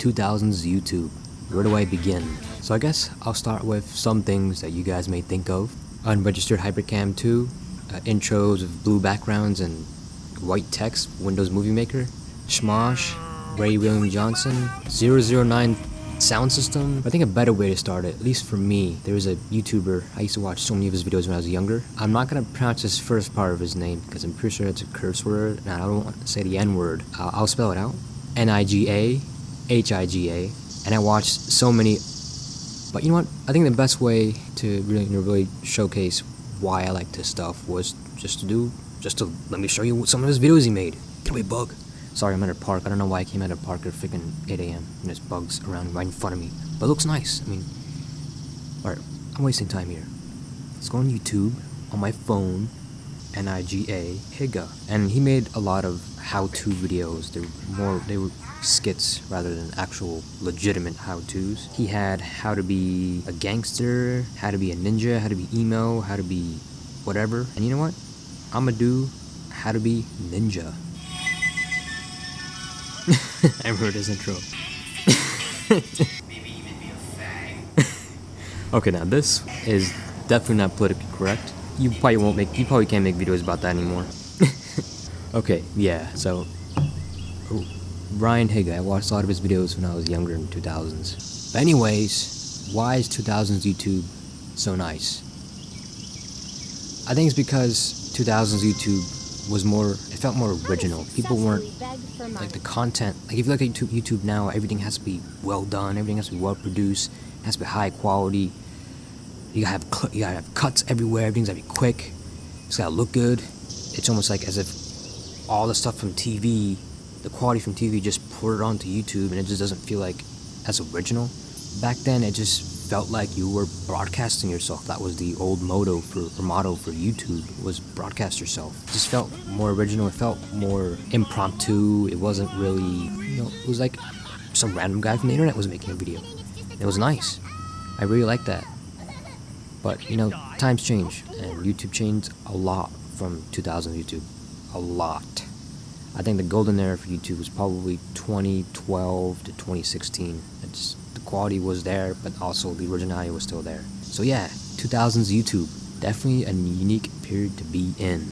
2000s YouTube. Where do I begin? So I guess I'll start with some things that you guys may think of. Unregistered Hypercam 2, intros with blue backgrounds and white text, Windows Movie Maker, Schmosh, Ray William Johnson, 009 sound system. I think a better way to start it, at least for me, there was a YouTuber, I used to watch so many of his videos when I was younger. I'm not gonna pronounce his first part of his name because I'm pretty sure it's a curse word and I don't want to say the N word. I'll spell it out. Niga, Higa, and I watched so many. But you know what? I think the best way to really showcase why I like this stuff was just to let me show you some of his videos he made. Get away, bug. Sorry, I'm at a park. I don't know why I came at a park at freaking 8 a.m. and there's bugs around right in front of me. But it looks nice. I mean, alright, I'm wasting time here. Let's go on YouTube on my phone, Niga Higa. And he made a lot of how-to videos. They were skits rather than actual legitimate how-tos. He had how to be a gangster, how to be a ninja, how to be emo, how to be whatever. And you know what? I'ma do how to be ninja. I remember this intro. Okay, now this is definitely not politically correct. You probably can't make videos about that anymore. Okay, yeah, so Ryan Higa, I watched a lot of his videos when I was younger in the 2000s. But anyways, why is 2000s YouTube so nice? I think it's because 2000s YouTube was it felt more original. People weren't, like the content, like if you look at YouTube now, everything has to be well done, everything has to be well produced, it has to be high quality. You gotta have cuts everywhere, everything's gotta be quick, it's gotta look good. It's almost like as if all the stuff from TV, the quality from TV just poured onto YouTube and it just doesn't feel like as original. Back then it just felt like you were broadcasting yourself. That was the old motto for YouTube, was broadcast yourself. It just felt more original, it felt more impromptu. It wasn't really, it was like some random guy from the internet was making a video. It was nice. I really liked that. But times change and YouTube changed a lot from 2000 YouTube. A lot. I think the golden era for YouTube was probably 2012 to 2016. The quality was there, but also the originality was still there. So yeah, 2000s YouTube, definitely a unique period to be in.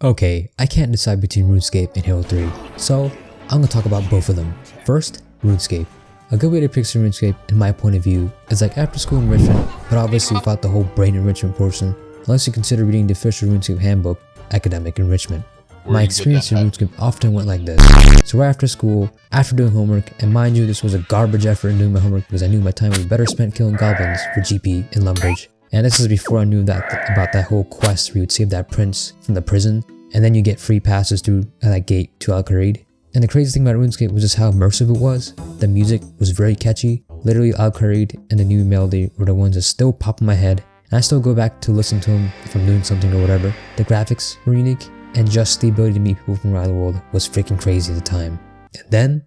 Okay, I can't decide between RuneScape and Halo 3, so I'm gonna talk about both of them. First, RuneScape. A good way to picture RuneScape, in my point of view, is like after school enrichment, but obviously without the whole brain enrichment portion, unless you consider reading the official RuneScape handbook, academic enrichment. My experience in RuneScape often went like this. So right after school, after doing homework, and mind you this was a garbage effort in doing my homework because I knew my time was better spent killing goblins for GP in Lumbridge. And this is before I knew about that whole quest where you would save that prince from the prison, and then you get free passes through that gate to Al-Qarid. And the crazy thing about RuneScape was just how immersive it was. The music was very catchy. Literally Al-Qarid and the new melody were the ones that still pop in my head, and I still go back to listen to them if I'm doing something or whatever. The graphics were unique, and just the ability to meet people from around the world was freaking crazy at the time. And then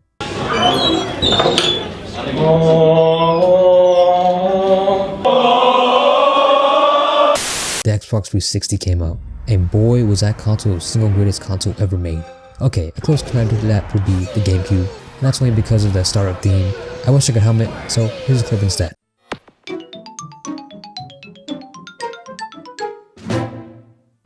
the Xbox 360 came out, and boy was that console the single greatest console ever made. Okay, a close competitor to that would be the GameCube, and that's only because of the startup theme. I wish I could helmet, so here's a clip instead.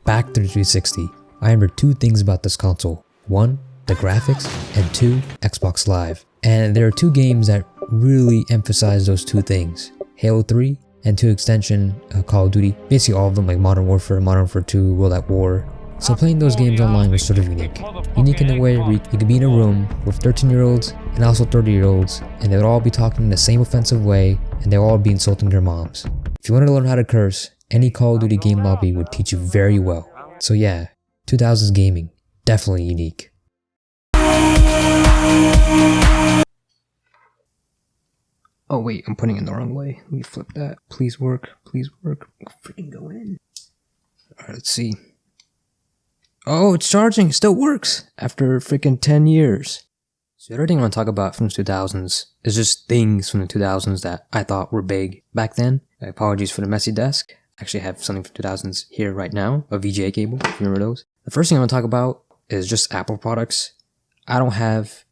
Back to the 360. I remember two things about this console. One, the graphics, and two, Xbox Live. And there are two games that really emphasize those two things. Halo 3, and to extension, Call of Duty. Basically all of them, like Modern Warfare, Modern Warfare 2, World at War. So playing those games online was sort of unique. Unique in the way where you could be in a room with 13-year-olds and also 30-year-olds, and they would all be talking in the same offensive way, and they would all be insulting their moms. If you wanted to learn how to curse, any Call of Duty game lobby would teach you very well. So yeah, 2000s gaming, definitely unique. Oh wait, I'm putting it in the wrong way. Let me flip that. Please work, please work. Freaking go in. Alright, let's see. Oh, it's charging, it still works after freaking 10 years. So the other thing I want to talk about from the 2000s is just things from the 2000s that I thought were big back then. Apologies for the messy desk. I actually have something from 2000s here right now, a VGA cable, if you remember those. The first thing I want to talk about is just Apple products. I don't have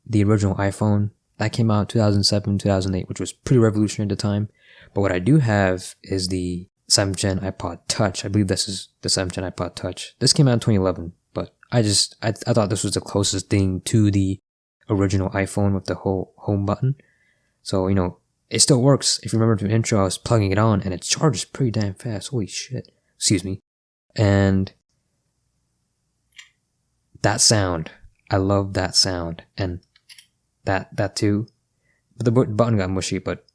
the original iPhone. That came out in 2007, 2008, which was pretty revolutionary at the time. But what I do have is the 7th gen iPod Touch. I believe this is the 7th gen iPod Touch. This came out in 2011, but I thought this was the closest thing to the original iPhone with the whole home button. So, it still works. If you remember from the intro, I was plugging it on and it charges pretty damn fast. Holy shit. Excuse me. And that sound, I love that sound. And that too. But the button got mushy, but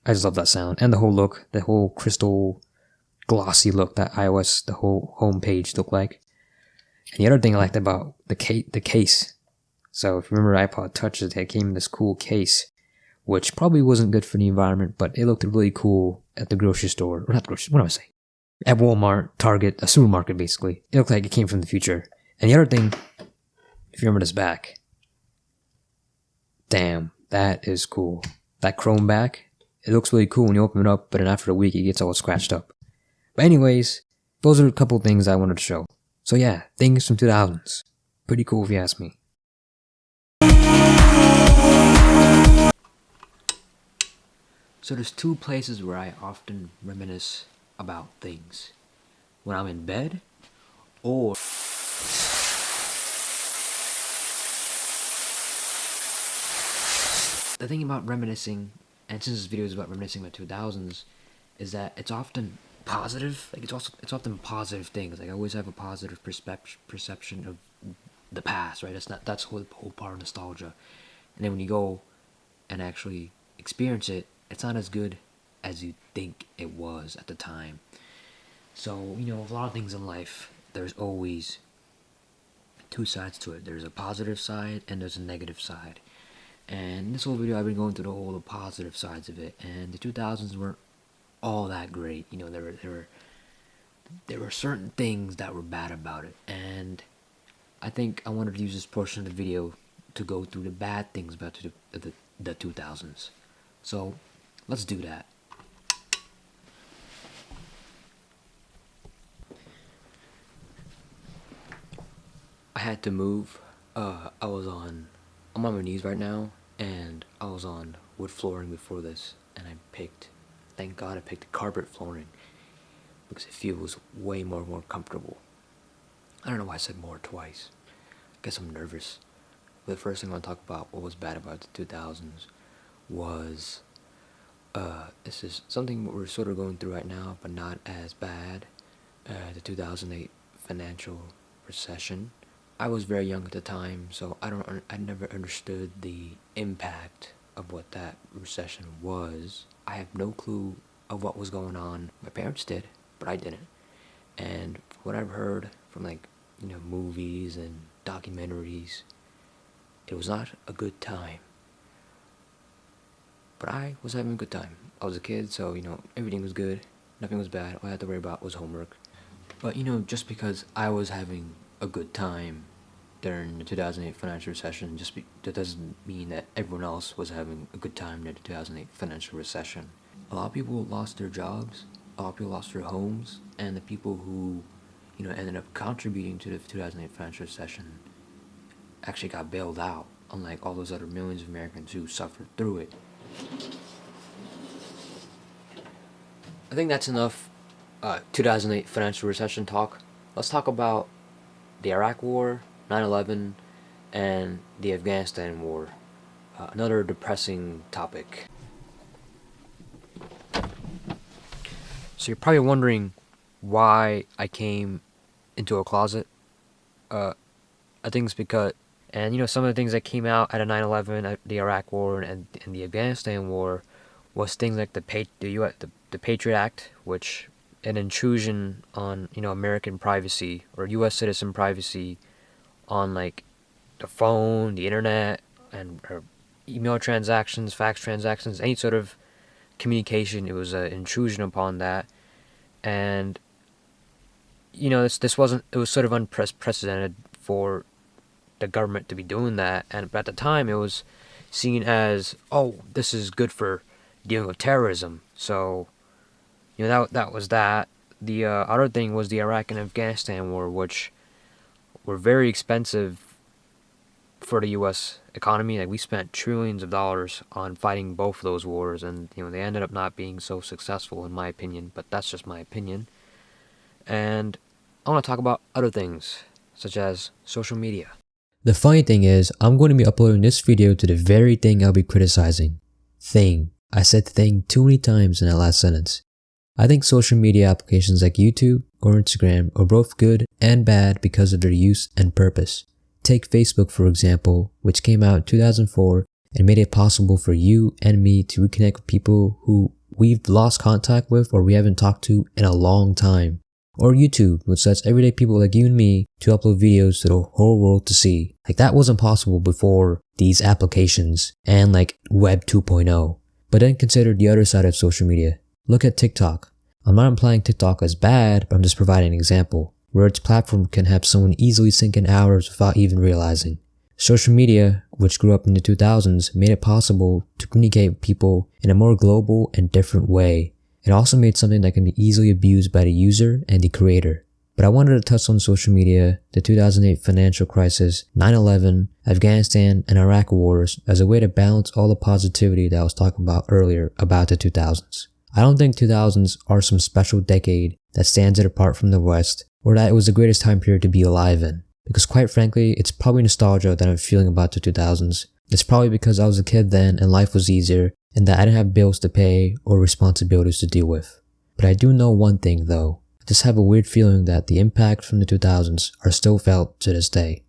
I just love that sound. And the whole look, the whole crystal glossy look that iOS, the whole homepage looked like. And the other thing I liked about the case. So if you remember iPod Touches, they came in this cool case, which probably wasn't good for the environment, but it looked really cool at the grocery store. Or not the grocery, what am I saying? At Walmart, Target, a supermarket basically. It looked like it came from the future. And the other thing, if you remember this back, damn, that is cool. That chrome back, it looks really cool when you open it up, but then after a week it gets all scratched up. But anyways, those are a couple things I wanted to show. So yeah, things from 2000s. Pretty cool if you ask me. So there's two places where I often reminisce about things. When I'm in bed, or the thing about reminiscing, and since this video is about reminiscing about 2000s, is that it's often positive. Like it's often positive things. Like I always have a positive perception of the past, right? That's the whole part of nostalgia. And then when you go and actually experience it, it's not as good as you think it was at the time. So, a lot of things in life, there's always two sides to it. There's a positive side and there's a negative side. And in this whole video, I've been going through the positive sides of it. And the 2000s weren't all that great. There were certain things that were bad about it. And I think I wanted to use this portion of the video to go through the bad things about the 2000s. So, let's do that. I had to move. I'm on my knees right now, and I was on wood flooring before this, and thank God I picked carpet flooring, because it feels way more comfortable. I don't know why I said more twice. I guess I'm nervous. But the first thing I want to talk about, what was bad about the 2000s, was, this is something we're sort of going through right now, but not as bad. The 2008 financial recession. I was very young at the time, so I never understood the impact of what that recession was. I have no clue of what was going on. My parents did, but I didn't. And what I've heard from movies and documentaries, it was not a good time. But I was having a good time. I was a kid, so everything was good. Nothing was bad. All I had to worry about was homework. But just because I was having a good time during the 2008 financial recession, that doesn't mean that everyone else was having a good time during the 2008 financial recession. A lot of people lost their jobs, a lot of people lost their homes, and the people who, ended up contributing to the 2008 financial recession actually got bailed out, unlike all those other millions of Americans who suffered through it. I think that's enough 2008 financial recession talk. Let's talk about the Iraq War, 9/11, and the Afghanistan War. Another depressing topic. So you're probably wondering why I came into a closet. I think it's because, and some of the things that came out at 9/11, the Iraq War, and the Afghanistan War, was things like the Patriot Act, which an intrusion on American privacy or U.S. citizen privacy on the phone, the internet, or email transactions, fax transactions, any sort of communication. It was an intrusion upon that, and this wasn't. It was sort of unprecedented for the government to be doing that, and at the time it was seen as, oh, this is good for dealing with terrorism. So that was that. The other thing was the Iraq and Afghanistan War, which were very expensive for the U.S. economy. Like, we spent trillions of dollars on fighting both of those wars, and they ended up not being so successful, in my opinion. But that's just my opinion. And I want to talk about other things, such as social media. The funny thing is, I'm going to be uploading this video to the very thing I'll be criticizing. Thing. I said thing too many times in that last sentence. I think social media applications like YouTube or Instagram are both good and bad because of their use and purpose. Take Facebook for example, which came out in 2004 and made it possible for you and me to reconnect with people who we've lost contact with or we haven't talked to in a long time. Or YouTube, which lets everyday people like you and me to upload videos to the whole world to see. Like, that wasn't possible before these applications and like Web 2.0. But then consider the other side of social media. Look at TikTok. I'm not implying TikTok as bad, but I'm just providing an example where its platform can have someone easily sink in hours without even realizing. Social media, which grew up in the 2000s, made it possible to communicate with people in a more global and different way. It also made something that can be easily abused by the user and the creator. But I wanted to touch on social media, the 2008 financial crisis, 9/11, Afghanistan and Iraq wars as a way to balance all the positivity that I was talking about earlier about the 2000s. I don't think 2000s are some special decade that stands it apart from the West, or that it was the greatest time period to be alive in. Because quite frankly, it's probably nostalgia that I'm feeling about the 2000s. It's probably because I was a kid then and life was easier, and that I didn't have bills to pay or responsibilities to deal with. But I do know one thing though. I just have a weird feeling that the impact from the 2000s are still felt to this day.